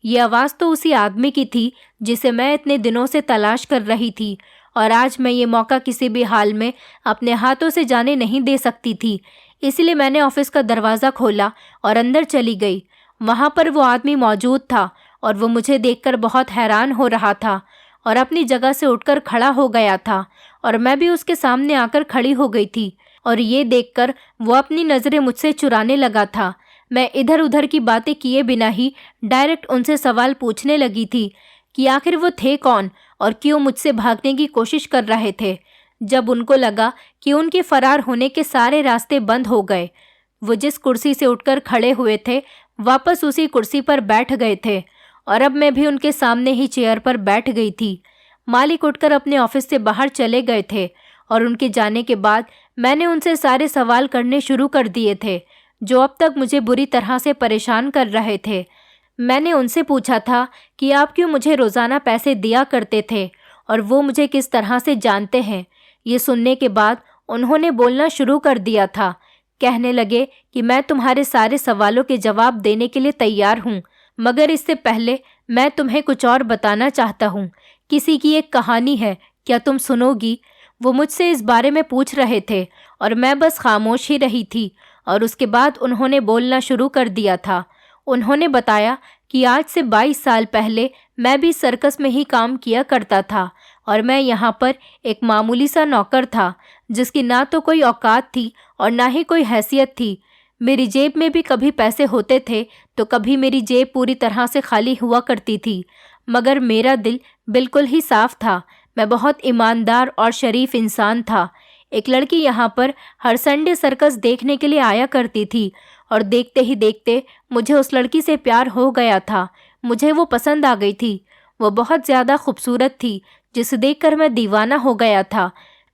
ये आवाज़ तो उसी आदमी की थी जिसे मैं इतने दिनों से तलाश कर रही थी, और आज मैं ये मौका किसी भी हाल में अपने हाथों से जाने नहीं दे सकती थी। इसलिए मैंने ऑफिस का दरवाज़ा खोला और अंदर चली गई। वहाँ पर वो आदमी मौजूद था और वो मुझे देखकर बहुत हैरान हो रहा था और अपनी जगह से उठकर खड़ा हो गया था, और मैं भी उसके सामने आकर खड़ी हो गई थी। और ये देखकर वो अपनी नज़रें मुझसे चुराने लगा था। मैं इधर उधर की बातें किए बिना ही डायरेक्ट उनसे सवाल पूछने लगी थी कि आखिर वो थे कौन और क्यों मुझसे भागने की कोशिश कर रहे थे। जब उनको लगा कि उनके फरार होने के सारे रास्ते बंद हो गए, वो जिस कुर्सी से उठकर खड़े हुए थे वापस उसी कुर्सी पर बैठ गए थे, और अब मैं भी उनके सामने ही चेयर पर बैठ गई थी। मालिक उठकर अपने ऑफिस से बाहर चले गए थे और उनके जाने के बाद मैंने उनसे सारे सवाल करने शुरू कर दिए थे जो अब तक मुझे बुरी तरह से परेशान कर रहे थे। मैंने उनसे पूछा था कि आप क्यों मुझे रोज़ाना पैसे दिया करते थे और वो मुझे किस तरह से जानते हैं। ये सुनने के बाद उन्होंने बोलना शुरू कर दिया था। कहने लगे कि मैं तुम्हारे सारे सवालों के जवाब देने के लिए तैयार हूँ, मगर इससे पहले मैं तुम्हें कुछ और बताना चाहता हूँ। किसी की एक कहानी है, क्या तुम सुनोगी? वो मुझसे इस बारे में पूछ रहे थे और मैं बस खामोश ही रही थी। और उसके बाद उन्होंने बोलना शुरू कर दिया था। उन्होंने बताया कि आज से 22 साल पहले मैं भी सर्कस में ही काम किया करता था, और मैं यहाँ पर एक मामूली सा नौकर था जिसकी ना तो कोई औकात थी और ना ही कोई हैसियत थी। मेरी जेब में भी कभी पैसे होते थे तो कभी मेरी जेब पूरी तरह से खाली हुआ करती थी, मगर मेरा दिल बिल्कुल ही साफ था। मैं बहुत ईमानदार और शरीफ इंसान था। एक लड़की यहाँ पर हर संडे सर्कस देखने के लिए आया करती थी, और देखते ही देखते मुझे उस लड़की से प्यार हो गया था। मुझे वो पसंद आ गई थी। वो बहुत ज़्यादा खूबसूरत थी जिसे देखकर मैं दीवाना हो गया था।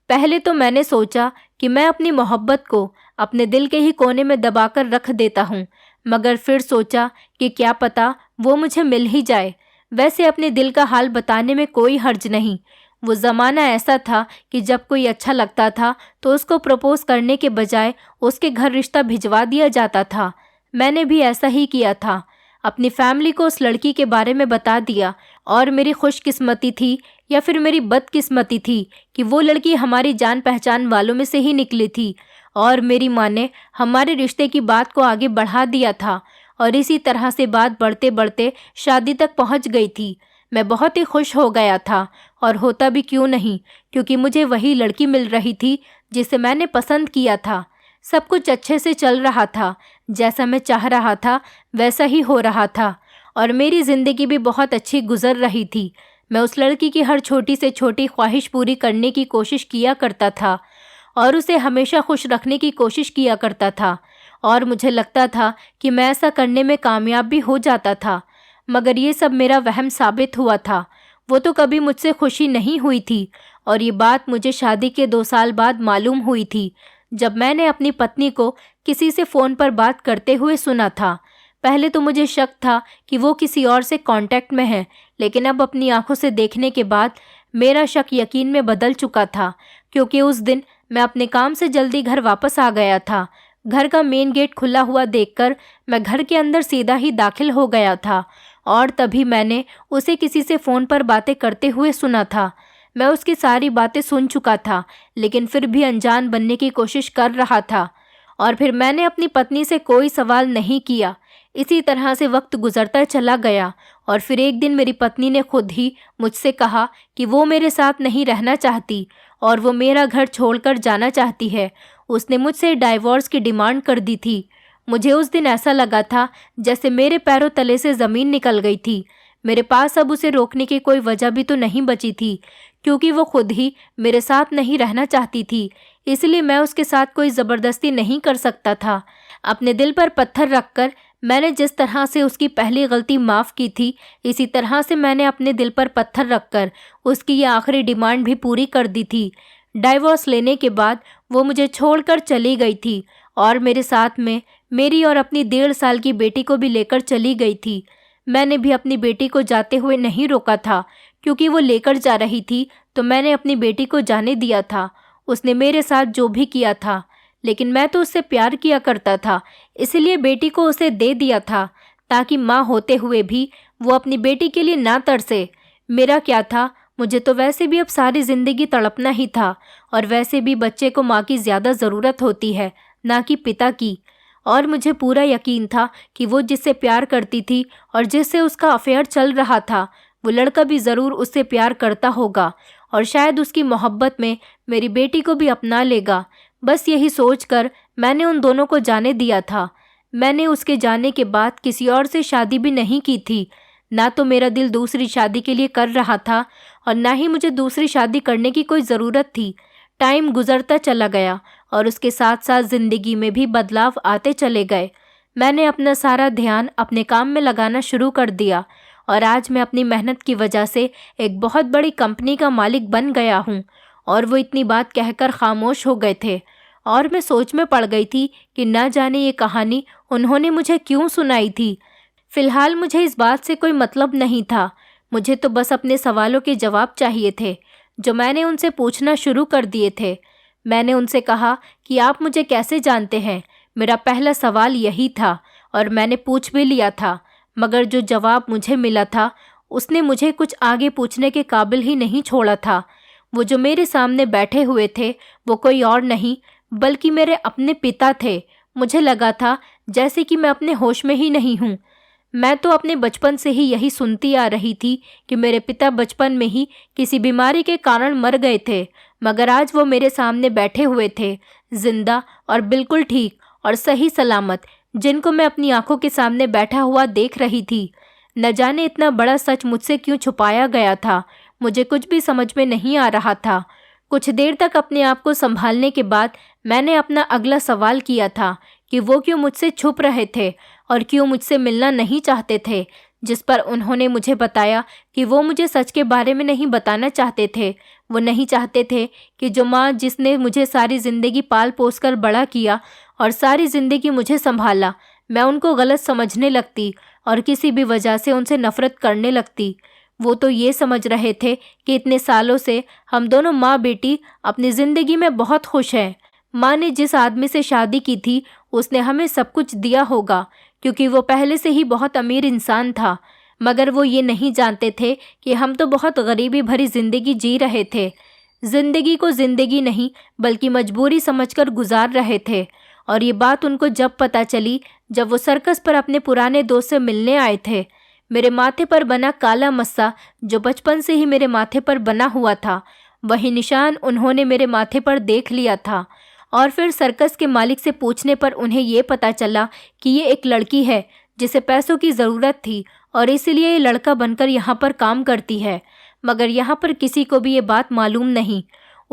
पहले तो मैंने सोचा कि मैं अपनी मोहब्बत को अपने दिल के ही कोने में दबाकर रख देता हूँ, मगर फिर सोचा कि क्या पता वो मुझे मिल ही जाए। वैसे अपने दिल का हाल बताने में कोई हर्ज नहीं। वो ज़माना ऐसा था कि जब कोई अच्छा लगता था तो उसको प्रपोज करने के बजाय उसके घर रिश्ता भिजवा दिया जाता था। मैंने भी ऐसा ही किया था। अपनी फैमिली को उस लड़की के बारे में बता दिया, और मेरी खुशकिस्मती थी या फिर मेरी बदकिस्मती थी कि वो लड़की हमारी जान पहचान वालों में से ही निकली थी, और मेरी माँ ने हमारे रिश्ते की बात को आगे बढ़ा दिया था, और इसी तरह से बात बढ़ते बढ़ते शादी तक पहुँच गई थी। मैं बहुत ही खुश हो गया था, और होता भी क्यों नहीं, क्योंकि मुझे वही लड़की मिल रही थी जिसे मैंने पसंद किया था। सब कुछ अच्छे से चल रहा था, जैसा मैं चाह रहा था वैसा ही हो रहा था, और मेरी ज़िंदगी भी बहुत अच्छी गुजर रही थी। मैं उस लड़की की हर छोटी से छोटी ख्वाहिश पूरी करने की कोशिश किया करता था, और उसे हमेशा खुश रखने की कोशिश किया करता था, और मुझे लगता था कि मैं ऐसा करने में कामयाब भी हो जाता था। मगर ये सब मेरा वहम साबित हुआ था। वो तो कभी मुझसे खुशी नहीं हुई थी, और ये बात मुझे शादी के 2 साल बाद मालूम हुई थी, जब मैंने अपनी पत्नी को किसी से फ़ोन पर बात करते हुए सुना था। पहले तो मुझे शक था कि वो किसी और से कांटेक्ट में है, लेकिन अब अपनी आंखों से देखने के बाद मेरा शक यकीन में बदल चुका था, क्योंकि उस दिन मैं अपने काम से जल्दी घर वापस आ गया था। घर का मेन गेट खुला हुआ देखकर मैं घर के अंदर सीधा ही दाखिल हो गया था, और तभी मैंने उसे किसी से फ़ोन पर बातें करते हुए सुना था। मैं उसकी सारी बातें सुन चुका था, लेकिन फिर भी अनजान बनने की कोशिश कर रहा था, और फिर मैंने अपनी पत्नी से कोई सवाल नहीं किया। इसी तरह से वक्त गुजरता चला गया, और फिर एक दिन मेरी पत्नी ने खुद ही मुझसे कहा कि वो मेरे साथ नहीं रहना चाहती और वो मेरा घर छोड़कर जाना चाहती है। उसने मुझसे डाइवोर्स की डिमांड कर दी थी। मुझे उस दिन ऐसा लगा था जैसे मेरे पैरों तले से ज़मीन निकल गई थी। मेरे पास अब उसे रोकने की कोई वजह भी तो नहीं बची थी, क्योंकि वो खुद ही मेरे साथ नहीं रहना चाहती थी। इसलिए मैं उसके साथ कोई ज़बरदस्ती नहीं कर सकता था। अपने दिल पर पत्थर रखकर मैंने जिस तरह से उसकी पहली गलती माफ़ की थी, इसी तरह से मैंने अपने दिल पर पत्थर रखकर उसकी ये आखिरी डिमांड भी पूरी कर दी थी। डाइवोर्स लेने के बाद वो मुझे छोड़कर चली गई थी, और मेरे साथ में मेरी और अपनी 1.5 साल की बेटी को भी लेकर चली गई थी। मैंने भी अपनी बेटी को जाते हुए नहीं रोका था, क्योंकि वो लेकर जा रही थी तो मैंने अपनी बेटी को जाने दिया था। उसने मेरे साथ जो भी किया था, लेकिन मैं तो उससे प्यार किया करता था, इसलिए बेटी को उसे दे दिया था, ताकि माँ होते हुए भी वो अपनी बेटी के लिए ना तरसे। मेरा क्या था, मुझे तो वैसे भी अब सारी ज़िंदगी तड़पना ही था, और वैसे भी बच्चे को माँ की ज़्यादा ज़रूरत होती है, ना कि पिता की। और मुझे पूरा यकीन था कि वो जिससे प्यार करती थी और जिससे उसका अफेयर चल रहा था, वो लड़का भी ज़रूर उससे प्यार करता होगा, और शायद उसकी मोहब्बत में मेरी बेटी को भी अपना लेगा। बस यही सोचकर मैंने उन दोनों को जाने दिया था। मैंने उसके जाने के बाद किसी और से शादी भी नहीं की थी। ना तो मेरा दिल दूसरी शादी के लिए कर रहा था, और ना ही मुझे दूसरी शादी करने की कोई ज़रूरत थी। टाइम गुजरता चला गया, और उसके साथ साथ ज़िंदगी में भी बदलाव आते चले गए। मैंने अपना सारा ध्यान अपने काम में लगाना शुरू कर दिया, और आज मैं अपनी मेहनत की वजह से एक बहुत बड़ी कंपनी का मालिक बन गया हूँ। और वो इतनी बात कहकर खामोश हो गए थे, और मैं सोच में पड़ गई थी कि न जाने ये कहानी उन्होंने मुझे क्यों सुनाई थी। फिलहाल मुझे इस बात से कोई मतलब नहीं था। मुझे तो बस अपने सवालों के जवाब चाहिए थे, जो मैंने उनसे पूछना शुरू कर दिए थे। मैंने उनसे कहा कि आप मुझे कैसे जानते हैं। मेरा पहला सवाल यही था, और मैंने पूछ भी लिया था, मगर जो जवाब मुझे मिला था उसने मुझे कुछ आगे पूछने के काबिल ही नहीं छोड़ा था। वो जो मेरे सामने बैठे हुए थे वो कोई और नहीं बल्कि मेरे अपने पिता थे। मुझे लगा था जैसे कि मैं अपने होश में ही नहीं हूँ। मैं तो अपने बचपन से ही यही सुनती आ रही थी कि मेरे पिता बचपन में ही किसी बीमारी के कारण मर गए थे, मगर आज वो मेरे सामने बैठे हुए थे, जिंदा और बिल्कुल ठीक और सही सलामत, जिनको मैं अपनी आंखों के सामने बैठा हुआ देख रही थी। न जाने इतना बड़ा सच मुझसे क्यों छुपाया गया था। मुझे कुछ भी समझ में नहीं आ रहा था। कुछ देर तक अपने आप को संभालने के बाद मैंने अपना अगला सवाल किया था कि वो क्यों मुझसे छुप रहे थे और क्यों मुझसे मिलना नहीं चाहते थे, जिस पर उन्होंने मुझे बताया कि वो मुझे सच के बारे में नहीं बताना चाहते थे। वो नहीं चाहते थे कि जो माँ जिसने मुझे सारी ज़िंदगी पाल पोस कर बड़ा किया और सारी ज़िंदगी मुझे संभाला, मैं उनको गलत समझने लगती और किसी भी वजह से उनसे नफ़रत करने लगती। वो तो ये समझ रहे थे कि इतने सालों से हम दोनों माँ बेटी अपनी ज़िंदगी में बहुत खुश हैं। माँ ने जिस आदमी से शादी की थी उसने हमें सब कुछ दिया होगा, क्योंकि वो पहले से ही बहुत अमीर इंसान था, मगर वो ये नहीं जानते थे कि हम तो बहुत गरीबी भरी ज़िंदगी जी रहे थे। ज़िंदगी को ज़िंदगी नहीं बल्कि मजबूरी समझकर गुजार रहे थे। और ये बात उनको जब पता चली जब वो सर्कस पर अपने पुराने दोस्त से मिलने आए थे। मेरे माथे पर बना काला मस्सा जो बचपन से ही मेरे माथे पर बना हुआ था, वही निशान उन्होंने मेरे माथे पर देख लिया था। और फिर सर्कस के मालिक से पूछने पर उन्हें ये पता चला कि ये एक लड़की है जिसे पैसों की ज़रूरत थी और इसलिए ये लड़का बनकर यहाँ पर काम करती है, मगर यहाँ पर किसी को भी ये बात मालूम नहीं।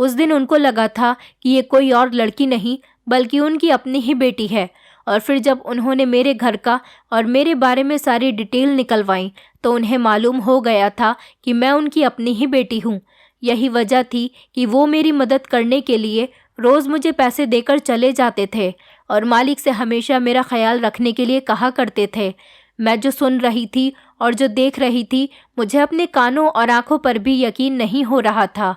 उस दिन उनको लगा था कि ये कोई और लड़की नहीं बल्कि उनकी अपनी ही बेटी है। और फिर जब उन्होंने मेरे घर का और मेरे बारे में सारी डिटेल निकलवाई तो उन्हें मालूम हो गया था कि मैं उनकी अपनी ही बेटी हूँ। यही वजह थी कि वो मेरी मदद करने के लिए रोज़ मुझे पैसे देकर चले जाते थे और मालिक से हमेशा मेरा ख्याल रखने के लिए कहा करते थे। मैं जो सुन रही थी और जो देख रही थी, मुझे अपने कानों और आंखों पर भी यकीन नहीं हो रहा था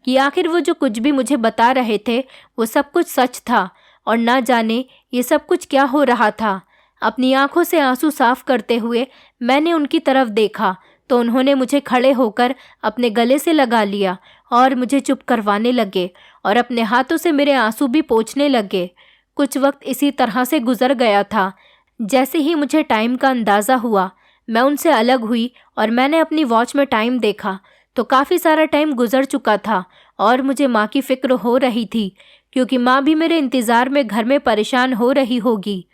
कि आखिर वो जो कुछ भी मुझे बता रहे थे वो सब कुछ सच था और ना जाने ये सब कुछ क्या हो रहा था। अपनी आंखों से आंसू साफ करते हुए मैंने उनकी तरफ देखा तो उन्होंने मुझे खड़े होकर अपने गले से लगा लिया और मुझे चुप करवाने लगे और अपने हाथों से मेरे आंसू भी पोंछने लगे। कुछ वक्त इसी तरह से गुजर गया था। जैसे ही मुझे टाइम का अंदाज़ा हुआ, मैं उनसे अलग हुई और मैंने अपनी वॉच में टाइम देखा तो काफ़ी सारा टाइम गुजर चुका था और मुझे माँ की फ़िक्र हो रही थी, क्योंकि माँ भी मेरे इंतज़ार में घर में परेशान हो रही होगी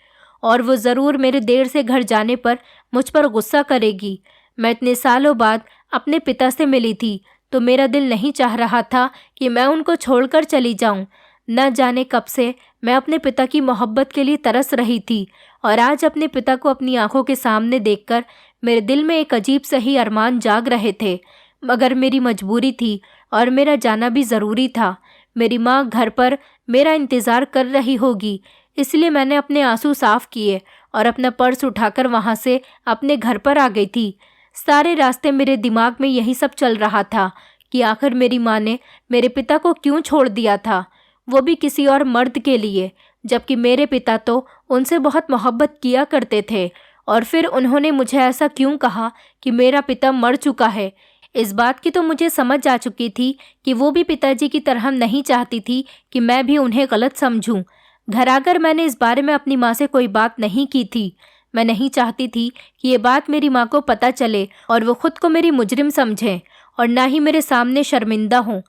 और वो ज़रूर मेरे देर से घर जाने पर मुझ पर गुस्सा करेगी। मैं इतने सालों बाद अपने पिता से मिली थी तो मेरा दिल नहीं चाह रहा था कि मैं उनको छोड़कर चली जाऊं। न जाने कब से मैं अपने पिता की मोहब्बत के लिए तरस रही थी और आज अपने पिता को अपनी आंखों के सामने देखकर मेरे दिल में एक अजीब सही अरमान जाग रहे थे। मगर मेरी मजबूरी थी और मेरा जाना भी ज़रूरी था। मेरी माँ घर पर मेरा इंतज़ार कर रही होगी, इसलिए मैंने अपने आंसू साफ़ किए और अपना पर्स उठाकर वहाँ से अपने घर पर आ गई थी। सारे रास्ते मेरे दिमाग में यही सब चल रहा था कि आखिर मेरी माँ ने मेरे पिता को क्यों छोड़ दिया था, वो भी किसी और मर्द के लिए, जबकि मेरे पिता तो उनसे बहुत मोहब्बत किया करते थे। और फिर उन्होंने मुझे ऐसा क्यों कहा कि मेरा पिता मर चुका है। इस बात की तो मुझे समझ आ चुकी थी कि वो भी पिताजी की तरह नहीं चाहती थी कि मैं भी उन्हें गलत समझूं। घर आकर मैंने इस बारे में अपनी माँ से कोई बात नहीं की थी। मैं नहीं चाहती थी कि ये बात मेरी माँ को पता चले और वो खुद को मेरी मुजरिम समझें और ना ही मेरे सामने शर्मिंदा हों।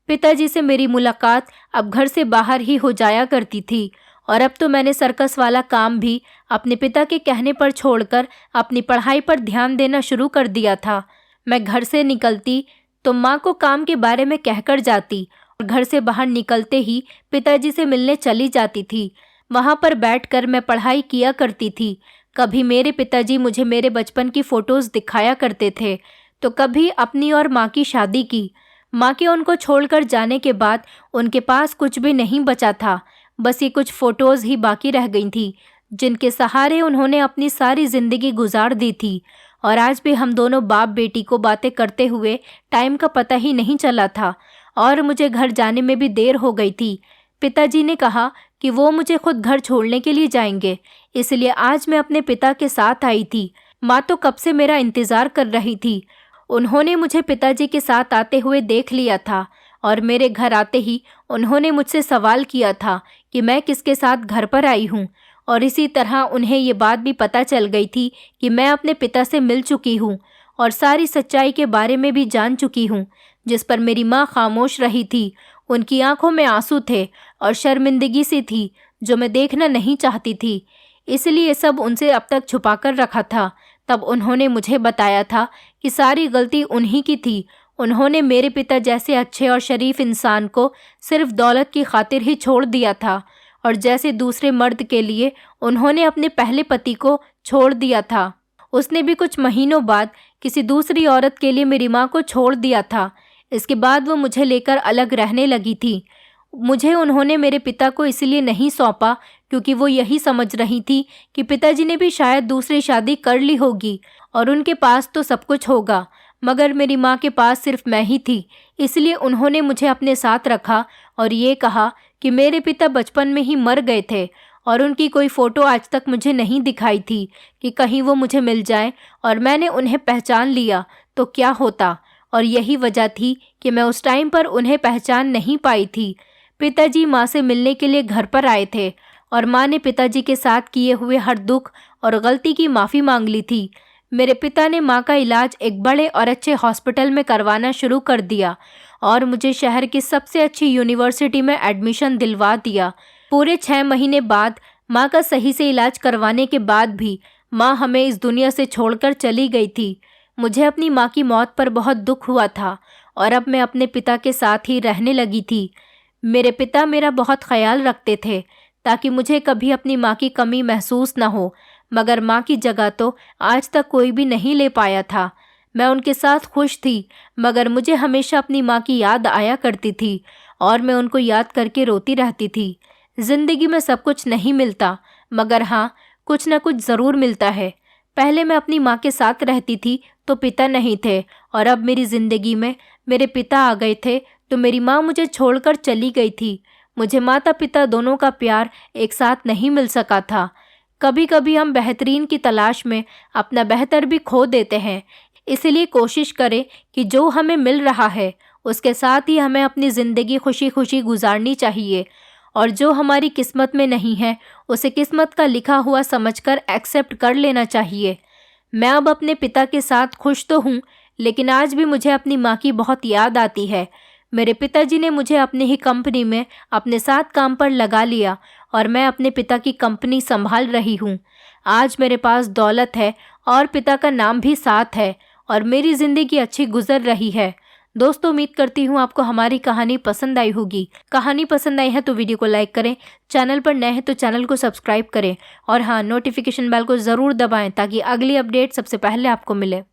पिताजी से मेरी मुलाकात अब घर से बाहर ही हो जाया करती थी और अब तो मैंने सर्कस वाला काम भी अपने पिता के कहने पर छोड़कर अपनी पढ़ाई पर ध्यान देना शुरू कर दिया था। मैं घर से निकलती तो माँ को काम के बारे में कहकर जाती और घर से बाहर निकलते ही पिताजी से मिलने चली जाती थी। वहाँ पर बैठकर मैं पढ़ाई किया करती थी। कभी मेरे पिताजी मुझे मेरे बचपन की फ़ोटोज़ दिखाया करते थे तो कभी अपनी और माँ की शादी की। माँ के उनको छोड़कर जाने के बाद उनके पास कुछ भी नहीं बचा था, बस ये कुछ फ़ोटोज़ ही बाकी रह गई थी जिनके सहारे उन्होंने अपनी सारी ज़िंदगी गुजार दी थी। और आज भी हम दोनों बाप बेटी को बातें करते हुए टाइम का पता ही नहीं चला था और मुझे घर जाने में भी देर हो गई थी। पिताजी ने कहा कि वो मुझे खुद घर छोड़ने के लिए जाएंगे, इसलिए आज मैं अपने पिता के साथ आई थी। माँ तो कब से मेरा इंतज़ार कर रही थी। उन्होंने मुझे पिताजी के साथ आते हुए देख लिया था और मेरे घर आते ही उन्होंने मुझसे सवाल किया था कि मैं किसके साथ घर पर आई हूँ। और इसी तरह उन्हें ये बात भी पता चल गई थी कि मैं अपने पिता से मिल चुकी हूँ और सारी सच्चाई के बारे में भी जान चुकी हूँ, जिस पर मेरी माँ खामोश रही थी। उनकी आंखों में आंसू थे और शर्मिंदगी सी थी जो मैं देखना नहीं चाहती थी, इसलिए सब उनसे अब तक छुपा कर रखा था। तब उन्होंने मुझे बताया था कि सारी गलती उन्हीं की थी। उन्होंने मेरे पिता जैसे अच्छे और शरीफ इंसान को सिर्फ दौलत की खातिर ही छोड़ दिया था और जैसे दूसरे मर्द के लिए उन्होंने अपने पहले पति को छोड़ दिया था, उसने भी कुछ महीनों बाद किसी दूसरी औरत के लिए मेरी माँ को छोड़ दिया था। इसके बाद वो मुझे लेकर अलग रहने लगी थी। मुझे उन्होंने मेरे पिता को इसलिए नहीं सौंपा क्योंकि वो यही समझ रही थी कि पिताजी ने भी शायद दूसरी शादी कर ली होगी और उनके पास तो सब कुछ होगा, मगर मेरी माँ के पास सिर्फ मैं ही थी। इसलिए उन्होंने मुझे अपने साथ रखा और ये कहा कि मेरे पिता बचपन में ही मर गए थे और उनकी कोई फ़ोटो आज तक मुझे नहीं दिखाई थी कि कहीं वो मुझे मिल जाए और मैंने उन्हें पहचान लिया तो क्या होता। और यही वजह थी कि मैं उस टाइम पर उन्हें पहचान नहीं पाई थी। पिताजी माँ से मिलने के लिए घर पर आए थे और माँ ने पिताजी के साथ किए हुए हर दुख और गलती की माफ़ी मांग ली थी। मेरे पिता ने माँ का इलाज एक बड़े और अच्छे हॉस्पिटल में करवाना शुरू कर दिया और मुझे शहर की सबसे अच्छी यूनिवर्सिटी में एडमिशन दिलवा दिया। पूरे 6 महीने बाद माँ का सही से इलाज करवाने के बाद भी माँ हमें इस दुनिया से छोड़कर चली गई थी। मुझे अपनी माँ की मौत पर बहुत दुख हुआ था और अब मैं अपने पिता के साथ ही रहने लगी थी। मेरे पिता मेरा बहुत ख्याल रखते थे ताकि मुझे कभी अपनी माँ की कमी महसूस न हो, मगर माँ की जगह तो आज तक कोई भी नहीं ले पाया था। मैं उनके साथ खुश थी, मगर मुझे हमेशा अपनी माँ की याद आया करती थी और मैं उनको याद करके रोती रहती थी। जिंदगी में सब कुछ नहीं मिलता, मगर हाँ, कुछ न कुछ ज़रूर मिलता है। पहले मैं अपनी माँ के साथ रहती थी तो पिता नहीं थे, और अब मेरी ज़िंदगी में मेरे पिता आ गए थे तो मेरी माँ मुझे छोड़कर चली गई थी। मुझे माता पिता दोनों का प्यार एक साथ नहीं मिल सका था। कभी कभी हम बेहतरीन की तलाश में अपना बेहतर भी खो देते हैं। इसलिए कोशिश करें कि जो हमें मिल रहा है उसके साथ ही हमें अपनी ज़िंदगी खुशी खुशी गुजारनी चाहिए, और जो हमारी किस्मत में नहीं है उसे किस्मत का लिखा हुआ समझकर एक्सेप्ट कर लेना चाहिए। मैं अब अपने पिता के साथ खुश तो हूँ, लेकिन आज भी मुझे अपनी माँ की बहुत याद आती है। मेरे पिताजी ने मुझे अपनी ही कंपनी में अपने साथ काम पर लगा लिया और मैं अपने पिता की कंपनी संभाल रही हूँ। आज मेरे पास दौलत है और पिता का नाम भी साथ है, और मेरी ज़िंदगी अच्छी गुजर रही है। दोस्तों, उम्मीद करती हूँ आपको हमारी कहानी पसंद आई होगी। कहानी पसंद आई है तो वीडियो को लाइक करें, चैनल पर नए हैं तो चैनल को सब्सक्राइब करें, और हाँ, नोटिफिकेशन बेल को ज़रूर दबाएं ताकि अगली अपडेट सबसे पहले आपको मिले।